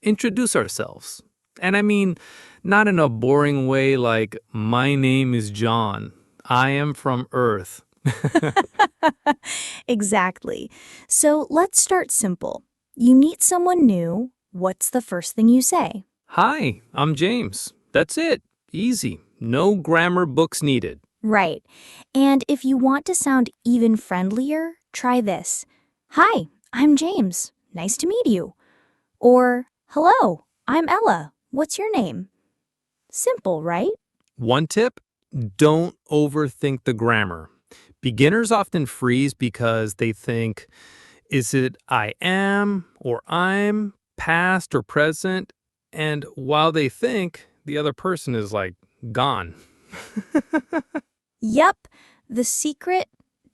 introduce ourselves. And I mean, not in a boring way like, my name is John. I am from Earth. Exactly. So let's start simple. You meet someone new. What's the first thing you say? Hi, I'm James. That's it. Easy. No grammar books needed. Right. And if you want to sound even friendlier, try this. Hi, I'm James. Nice to meet you. Or, hello, I'm Ella. What's your name? Simple, right? One tip, don't overthink the grammar. Beginners often freeze because they think, is it I am or I'm, past or present? And while they think, the other person is like gone. Yep. The secret,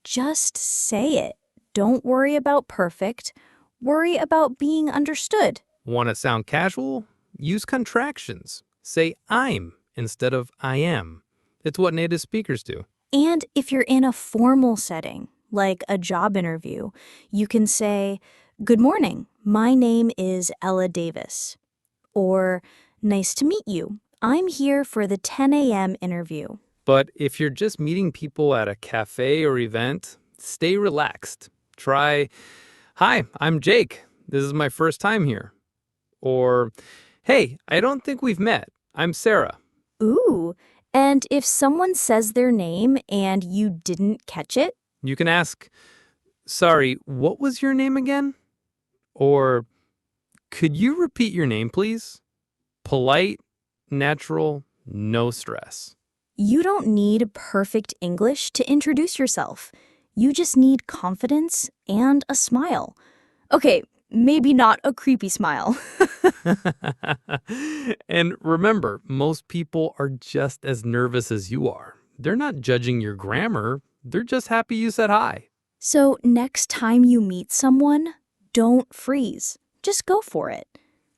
just say it. Don't worry about perfect. Worry about being understood. Want to sound casual? Use contractions. Say I'm instead of I am. It's what native speakers do. And if you're in a formal setting, like a job interview, you can say, good morning, my name is Ella Davis. Or, nice to meet you. I'm here for the 10 a.m. interview. But if you're just meeting people at a cafe or event, stay relaxed. Try, hi, I'm Jake. This is my first time here. Or, hey, I don't think we've met. I'm Sarah. Ooh, and if someone says their name and you didn't catch it, You can ask, sorry, what was your name again? Or, could you repeat your name, please? Polite, natural, no stress. you don't need perfect English to introduce yourself. You just need confidence and a smile. Okay, maybe not a creepy smile. And remember, most people are just as nervous as you are. They're not judging your grammar, they're just happy you said hi. So next time you meet someone, don't freeze. Just go for it.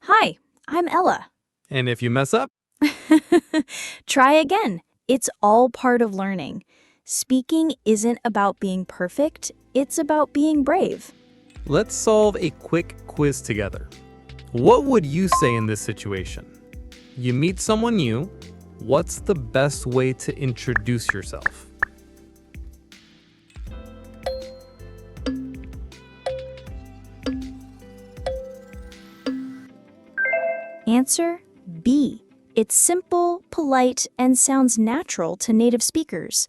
Hi, I'm Ella. And if you mess up, Try again. It's all part of learning. Speaking isn't about being perfect, it's about being brave. let's solve a quick quiz together. What would you say in this situation? You meet someone new, what's the best way to introduce yourself? Answer B. It's simple, polite, and sounds natural to native speakers.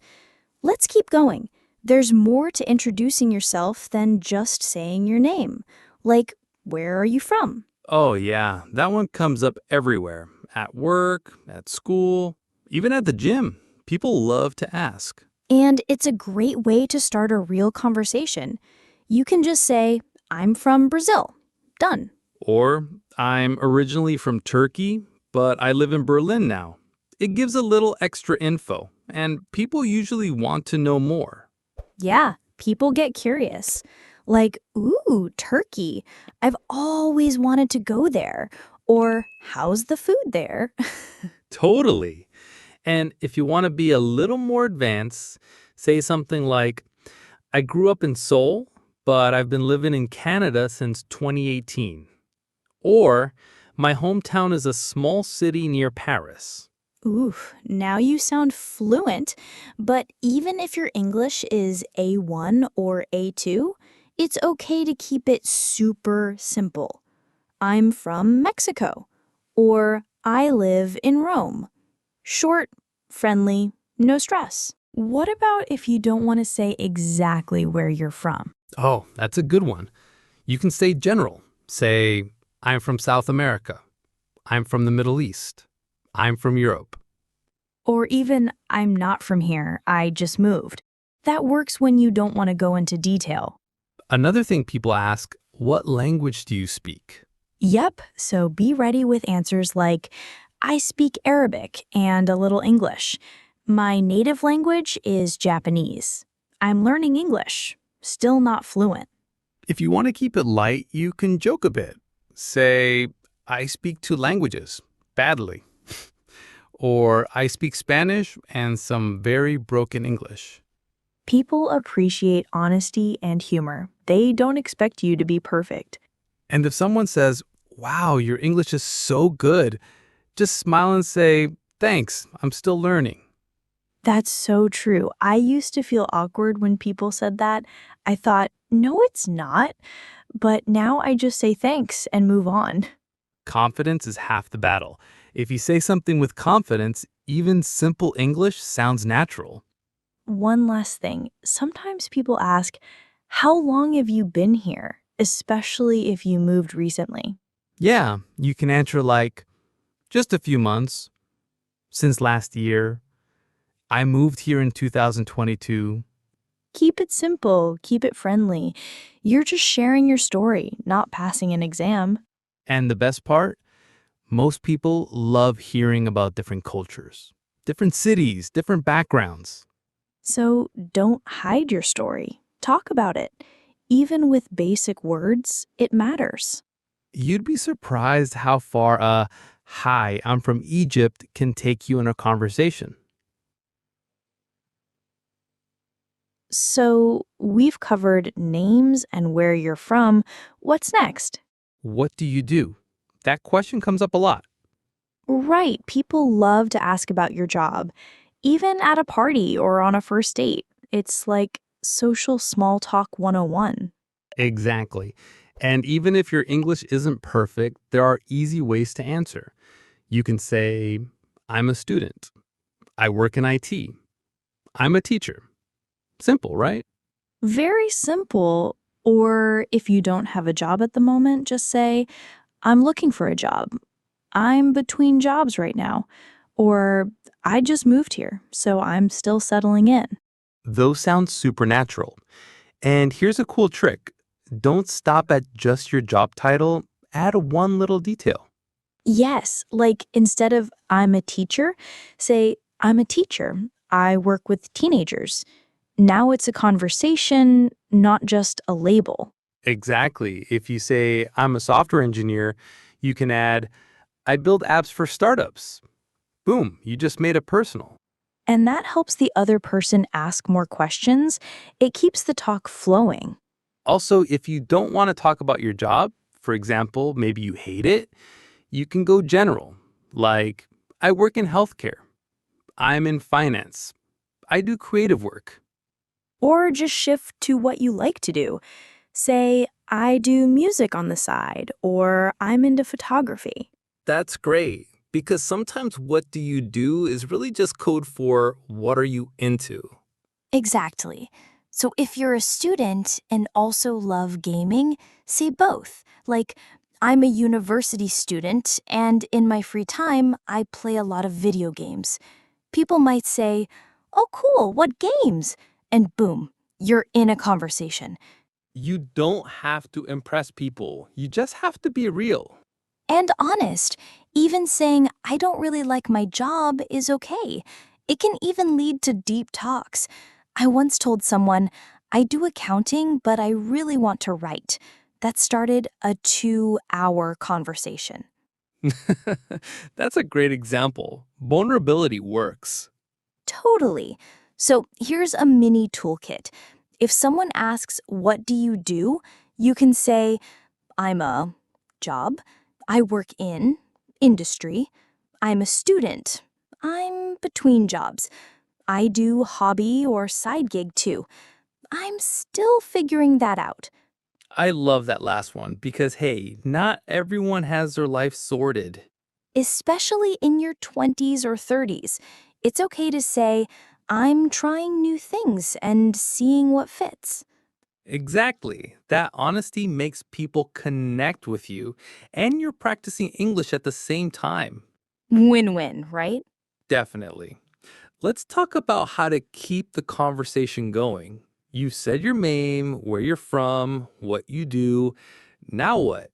Let's keep going. There's more to introducing yourself than just saying your name. Like, where are you from? Oh, yeah, that one comes up everywhere. At work, at school, even at the gym. People love to ask. And it's a great way to start a real conversation. You can just say, I'm from Brazil. Done. Or, I'm originally from Turkey, but I live in Berlin now. It gives a little extra info, and people usually want to know more. Yeah, people get curious. Like, ooh, Turkey. I've always wanted to go there. Or, how's the food there? Totally. And if you want to be a little more advanced, say something like, I grew up in Seoul, but I've been living in Canada since 2018. Or, my hometown is a small city near Paris. Ooh, now you sound fluent. But even if your English is A1 or A2, it's okay to keep it super simple. I'm from Mexico. Or I live in Rome. Short, friendly, no stress. What about if you don't want to say exactly where you're from? Oh, that's a good one. You can say general. Say, I'm from South America. I'm from the Middle East. I'm from Europe. Or even, I'm not from here, I just moved. That works when you don't want to go into detail. Another thing people ask, what language do you speak? Yep, so be ready with answers like, I speak Arabic and a little English. My native language is Japanese. I'm learning English, still not fluent. If you want to keep it light, you can joke a bit. Say, I speak two languages, badly. Or I speak Spanish and some very broken English. People appreciate honesty and humor. They don't expect you to be perfect. And if someone says, Wow, your English is so good. Just smile and say, thanks, I'm still learning. That's so true. I used to feel awkward when people said that. I thought, no, it's not. But now I just say thanks and move on. Confidence is half the battle. If you say something with confidence, even simple English sounds natural. One last thing. Sometimes people ask, how long have you been here? Especially if you moved recently. Yeah, you can answer like, just a few months, since last year. I moved here in 2022. Keep it simple, keep it friendly. You're just sharing your story, not passing an exam. And the best part? Most people love hearing about different cultures, different cities, different backgrounds. So don't hide your story. Talk about it. Even with basic words, it matters. You'd be surprised how far a hi, I'm from Egypt can take you in a conversation. So we've covered names and where you're from. What's next? What do you do? That question comes up a lot. Right, people love to ask about your job, even at a party or on a first date. It's like social small talk 101. Exactly. And even if your English isn't perfect, there are easy ways to answer. You can say, I'm a student. I work in IT. I'm a teacher. Simple, right? Very simple. Or if you don't have a job at the moment, just say, I'm looking for a job. I'm between jobs right now. Or I just moved here, so I'm still settling in. Those sound supernatural. And here's a cool trick. Don't stop at just your job title, add one little detail. Yes, like instead of I'm a teacher, say I'm a teacher. I work with teenagers. Now it's a conversation, not just a label. Exactly. If you say, I'm a software engineer, you can add, I build apps for startups. Boom, you just made it personal. And that helps the other person ask more questions. It keeps the talk flowing. Also, if you don't want to talk about your job, for example, maybe you hate it, you can go general, like, I work in healthcare, I'm in finance, I do creative work. Or just shift to what you like to do. Say, I do music on the side, or I'm into photography. That's great, because sometimes what do you do is really just code for what are you into. Exactly. So if you're a student and also love gaming, say both. Like, I'm a university student, and in my free time, I play a lot of video games. People might say, oh, cool, what games? And boom, you're in a conversation. You don't have to impress people, you just have to be real. And honest, even saying, I don't really like my job is okay. It can even lead to deep talks. I once told someone, I do accounting, but I really want to write. That started a 2-hour conversation. That's a great example. Vulnerability works. Totally. So here's a mini toolkit. If someone asks, what do? You can say, I'm a job. I work in industry. I'm a student. I'm between jobs. I do hobby or side gig too. I'm still figuring that out. I love that last one because, hey, not everyone has their life sorted. Especially in your 20s or 30s. It's okay to say, I'm trying new things and seeing what fits. Exactly. That honesty makes people connect with you, and you're practicing English at the same time. Win win, right? Definitely. Let's talk about how to keep the conversation going. You said your name, where you're from, what you do. Now what?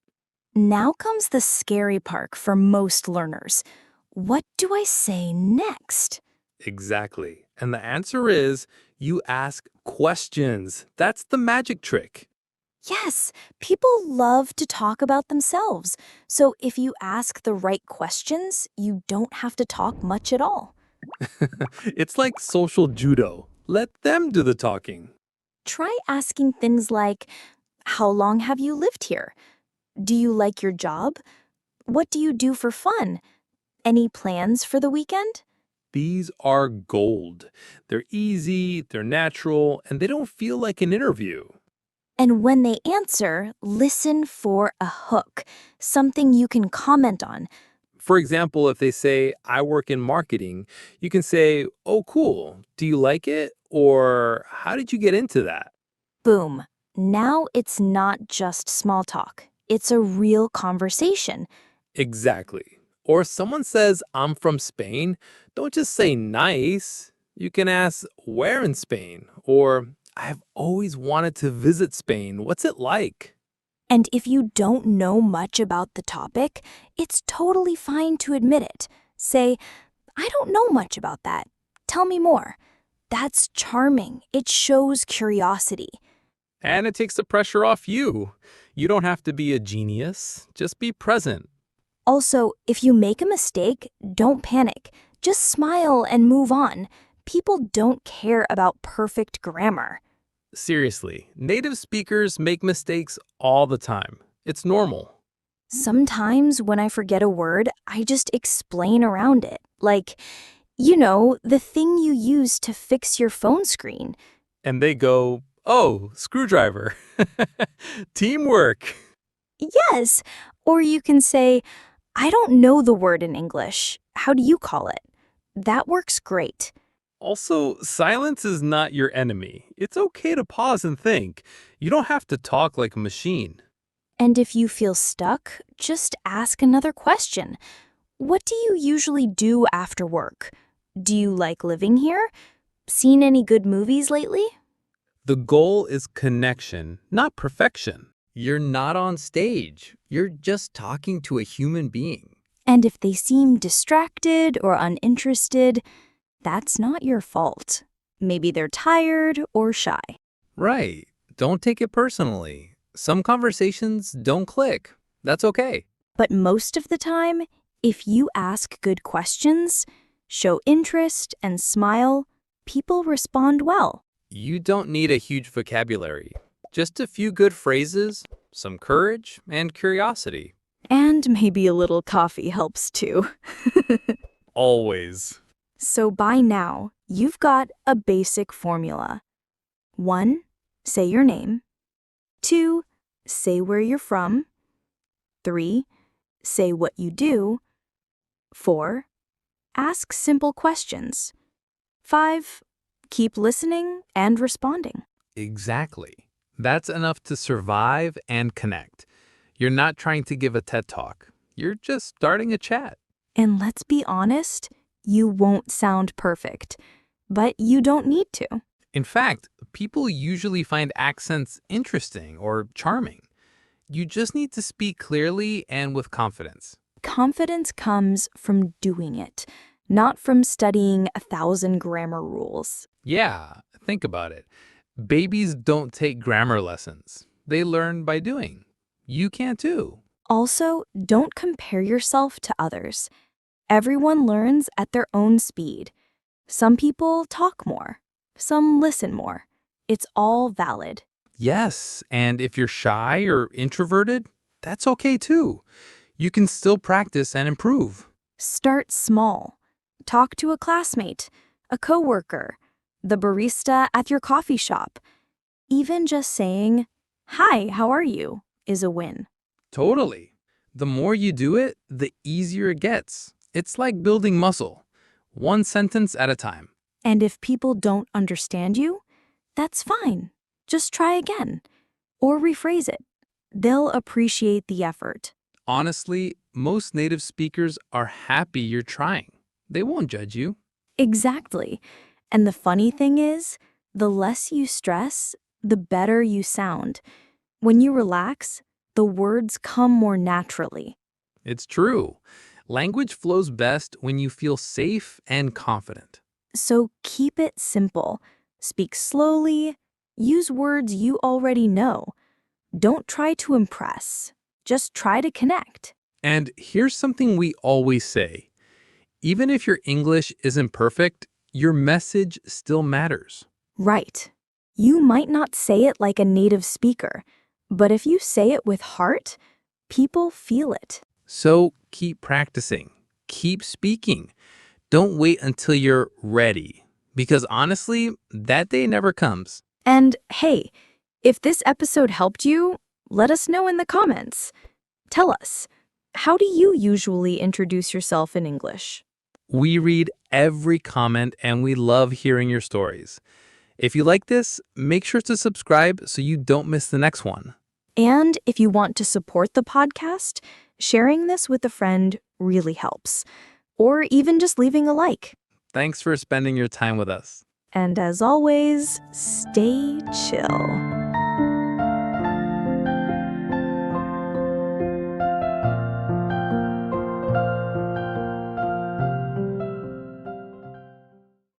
Now comes the scary part for most learners. What do I say next? Exactly. And the answer is you ask questions. That's the magic trick. Yes, people love to talk about themselves. So if you ask the right questions, you don't have to talk much at all. It's like social judo. Let them do the talking. Try asking things like, how long have you lived here? Do you like your job? What do you do for fun? Any plans for the weekend? These are gold. They're easy, they're natural, and they don't feel like an interview. And when they answer, listen for a hook, something you can comment on. For example, if they say, I work in marketing, you can say, oh, cool. Do you like it? Or how did you get into that? Boom. Now it's not just small talk. It's a real conversation. Exactly. Or someone says, I'm from Spain. Don't just say nice. You can ask, where in Spain? Or, I've always wanted to visit Spain. What's it like? And if you don't know much about the topic, it's totally fine to admit it. Say, I don't know much about that. Tell me more. That's charming. It shows curiosity. And it takes the pressure off you. You don't have to be a genius. Just be present. Also, if you make a mistake, don't panic. Just smile and move on. People don't care about perfect grammar. Seriously, native speakers make mistakes all the time. It's normal. Sometimes when I forget a word, I just explain around it. Like, the thing you use to fix your phone screen. And they go, oh, screwdriver. Teamwork. Yes. Or you can say, I don't know the word in English. How do you call it? That works great. Also, silence is not your enemy. It's okay to pause and think. You don't have to talk like a machine. And if you feel stuck, just ask another question. What do you usually do after work? Do you like living here? Seen any good movies lately? The goal is connection, not perfection. You're not on stage. You're just talking to a human being. And if they seem distracted or uninterested, that's not your fault. Maybe they're tired or shy. Right. Don't take it personally. Some conversations don't click. That's okay. But most of the time, if you ask good questions, show interest, and smile, people respond well. You don't need a huge vocabulary. Just a few good phrases, some courage, and curiosity. And maybe a little coffee helps too. Always. So by now, you've got a basic formula. 1. Say your name. 2. Say where you're from. 3. Say what you do. 4. Ask simple questions. 5. Keep listening and responding. Exactly. That's enough to survive and connect. You're not trying to give a TED Talk. You're just starting a chat. And let's be honest, you won't sound perfect, but you don't need to. In fact, people usually find accents interesting or charming. You just need to speak clearly and with confidence. Confidence comes from doing it, not from studying 1,000 grammar rules. Yeah, think about it. Babies don't take grammar lessons. They learn by doing. You can too. Also, don't compare yourself to others. Everyone learns at their own speed. Some people talk more, some listen more. It's all valid. Yes, and if you're shy or introverted, that's okay too. You can still practice and improve. Start small. Talk to a classmate, a coworker, the barista at your coffee shop. Even just saying, "Hi, how are you?" is a win. Totally. The more you do it, the easier it gets. It's like building muscle, one sentence at a time. And if people don't understand you, that's fine. Just try again or rephrase it. They'll appreciate the effort. Honestly, most native speakers are happy you're trying. They won't judge you. Exactly. And the funny thing is, the less you stress, the better you sound. When you relax, the words come more naturally. It's true. Language flows best when you feel safe and confident. So keep it simple. Speak slowly. Use words you already know. Don't try to impress. Just try to connect. And here's something we always say. Even if your English isn't perfect, your message still matters. Right. You might not say it like a native speaker, but if you say it with heart, people feel it. So keep practicing, keep speaking. Don't wait until you're ready, because honestly, that day never comes. And hey, if this episode helped you, let us know in the comments. Tell us, how do you usually introduce yourself in English? We read every comment and we love hearing your stories. If you like this, make sure to subscribe so you don't miss the next one. And if you want to support the podcast, sharing this with a friend really helps. Or even just leaving a like. Thanks for spending your time with us. And as always, stay chill.